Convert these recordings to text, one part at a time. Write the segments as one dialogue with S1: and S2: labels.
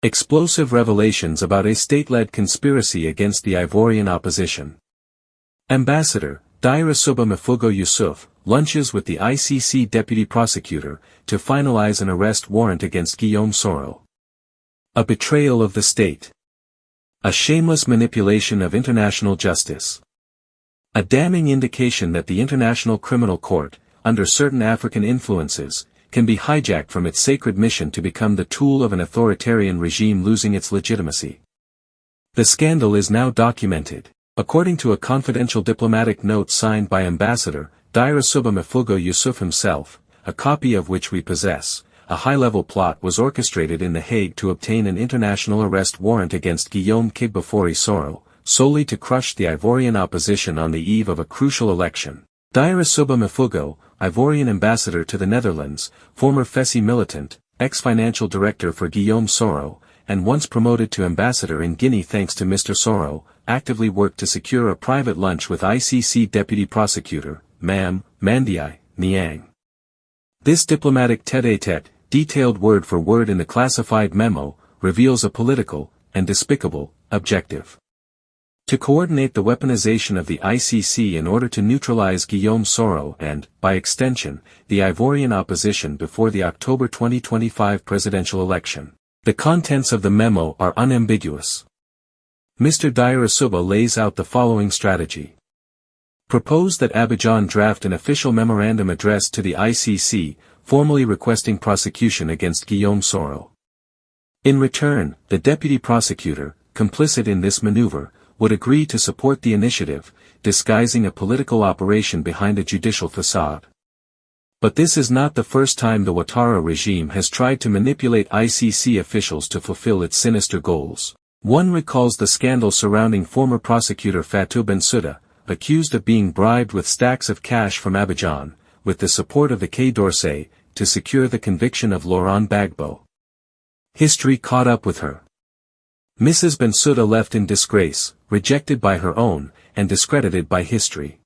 S1: Explosive revelations about a state-led conspiracy against the Ivorian opposition. Ambassador, Diarrassouba Mifougo Yusuf, lunches with the ICC deputy prosecutor, to finalize an arrest warrant against Guillaume Soro. A betrayal of the state. A shameless manipulation of international justice. A damning indication that the International Criminal Court, under certain African influences, can be hijacked from its sacred mission to become the tool of an authoritarian regime losing its legitimacy. The scandal is now documented. According to a confidential diplomatic note signed by Ambassador Diarrassouba Mifougo Yusuf himself, a copy of which we possess, a high-level plot was orchestrated in The Hague to obtain an international arrest warrant against Guillaume Soro, solely to crush the Ivorian opposition on the eve of a crucial election. Diarrassouba Mifougo, Ivorian ambassador to the Netherlands, former FESI militant, ex-financial director for Guillaume Soro, and once promoted to ambassador in Guinea thanks to Mr. Soro, actively worked to secure a private lunch with ICC Deputy Prosecutor, Mandiaye Niang. This diplomatic tête-à-tête, detailed word for word in the classified memo, reveals a political, and despicable, objective. To coordinate the weaponization of the ICC in order to neutralize Guillaume Soro and, by extension, the Ivorian opposition before the October 2025 presidential election. The contents of the memo are unambiguous. Mr. Diarrassouba lays out the following strategy. Propose that Abidjan draft an official memorandum addressed to the ICC, formally requesting prosecution against Guillaume Soro. In return, the deputy prosecutor, complicit in this maneuver, would agree to support the initiative, disguising a political operation behind a judicial facade. But this is not the first time the Ouattara regime has tried to manipulate ICC officials to fulfill its sinister goals. One recalls the scandal surrounding former prosecutor Fatou Bensouda, accused of being bribed with stacks of cash from Abidjan, with the support of the Quai d'Orsay, to secure the conviction of Laurent Gbagbo. History caught up with her. Mrs. Bensouda left in disgrace, rejected by her own, and discredited by history.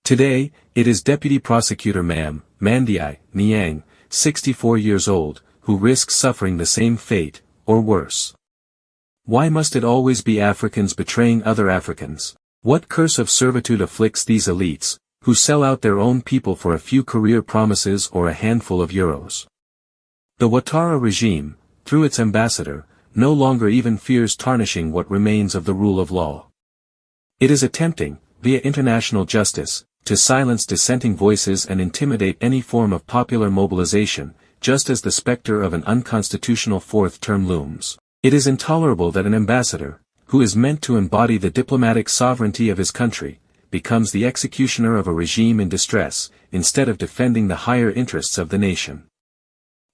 S1: Today, it is Deputy Prosecutor Mandiaye Niang, 64 years old, who risks suffering the same fate, or worse. Why must it always be Africans betraying other Africans? What curse of servitude afflicts these elites, who sell out their own people for a few career promises or a handful of euros? The Ouattara regime, through its ambassador, no longer even fears tarnishing what remains of the rule of law. It is attempting, via international justice, to silence dissenting voices and intimidate any form of popular mobilization, just as the specter of an unconstitutional fourth term looms. It is intolerable that an ambassador, who is meant to embody the diplomatic sovereignty of his country, becomes the executioner of a regime in distress, instead of defending the higher interests of the nation.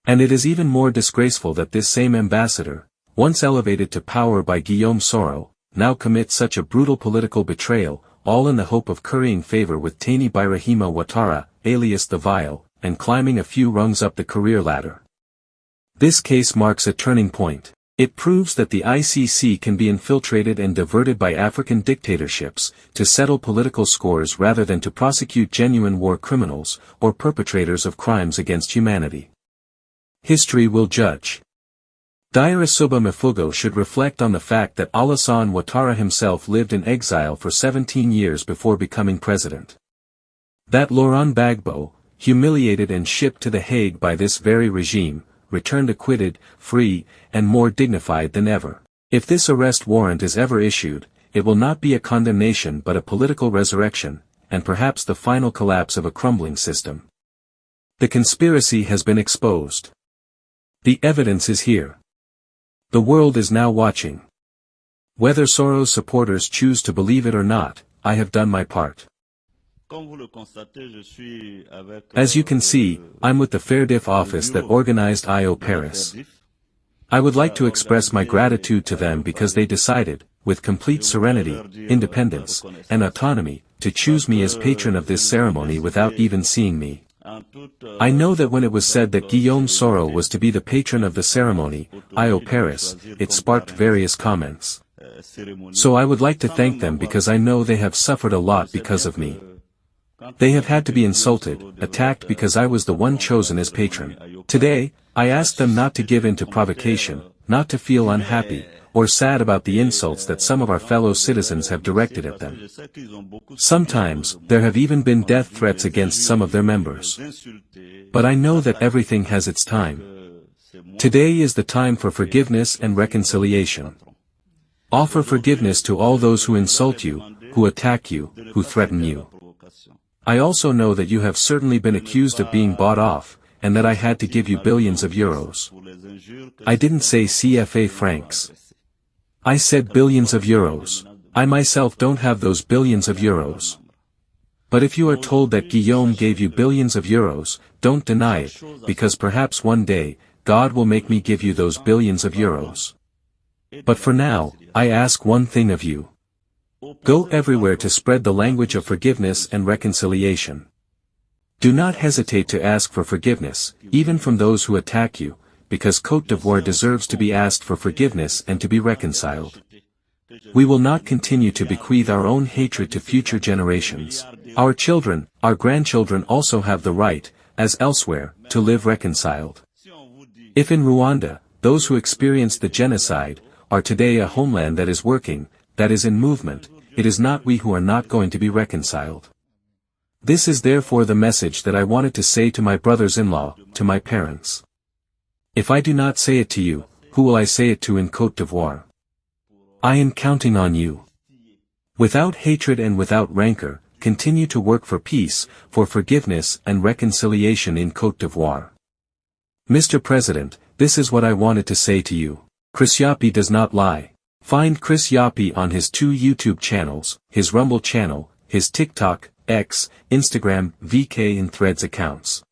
S1: And it is even more disgraceful that this same ambassador, once elevated to power by Guillaume Soro, now commits such a brutal political betrayal, all in the hope of currying favor with Tani Birahima Ouattara, alias the Vile, and climbing a few rungs up the career ladder. This case marks a turning point. It proves that the ICC can be infiltrated and diverted by African dictatorships, to settle political scores rather than to prosecute genuine war criminals, or perpetrators of crimes against humanity. History will judge. Diarrassouba Mifougo should reflect on the fact that Alassane Ouattara himself lived in exile for 17 years before becoming president. That Laurent Gbagbo, humiliated and shipped to The Hague by this very regime, returned acquitted, free, and more dignified than ever. If this arrest warrant is ever issued, it will not be a condemnation but a political resurrection, and perhaps the final collapse of a crumbling system. The conspiracy has been exposed. The evidence is here. The world is now watching. Whether Soro's supporters choose to believe it or not, I have done my part. As you can see, I'm with the FAIRDIF office that organized IO Paris. I would like to express my gratitude to them because they decided, with complete serenity, independence, and autonomy, to choose me as patron of this ceremony without even seeing me. I know that when it was said that Guillaume Soro was to be the patron of the ceremony, IO Paris, it sparked various comments. So I would like to thank them because I know they have suffered a lot because of me. They have had to be insulted, attacked because I was the one chosen as patron. Today, I ask them not to give in to provocation, not to feel unhappy, or sad about the insults that some of our fellow citizens have directed at them. Sometimes, there have even been death threats against some of their members. But I know that everything has its time. Today is the time for forgiveness and reconciliation. Offer forgiveness to all those who insult you, who attack you, who threaten you. I also know that you have certainly been accused of being bought off, and that I had to give you billions of euros. I didn't say CFA francs. I said billions of euros. I myself don't have those billions of euros. But if you are told that Guillaume gave you billions of euros, don't deny it, because perhaps one day, God will make me give you those billions of euros. But for now, I ask one thing of you. Go everywhere to spread the language of forgiveness and reconciliation. Do not hesitate to ask for forgiveness, even from those who attack you, because Côte d'Ivoire deserves to be asked for forgiveness and to be reconciled. We will not continue to bequeath our own hatred to future generations. Our children, our grandchildren also have the right, as elsewhere, to live reconciled. If in Rwanda, those who experienced the genocide, are today a homeland that is working, that is in movement, it is not we who are not going to be reconciled. This is therefore the message that I wanted to say to my brothers-in-law, to my parents. If I do not say it to you, who will I say it to in Côte d'Ivoire? I am counting on you. Without hatred and without rancor, continue to work for peace, for forgiveness and reconciliation in Côte d'Ivoire. Mr. President, this is what I wanted to say to you. Chris Yapi does not lie. Find Chris Yapi on his 2 YouTube channels, his Rumble channel, his TikTok, X, Instagram, VK and Threads accounts.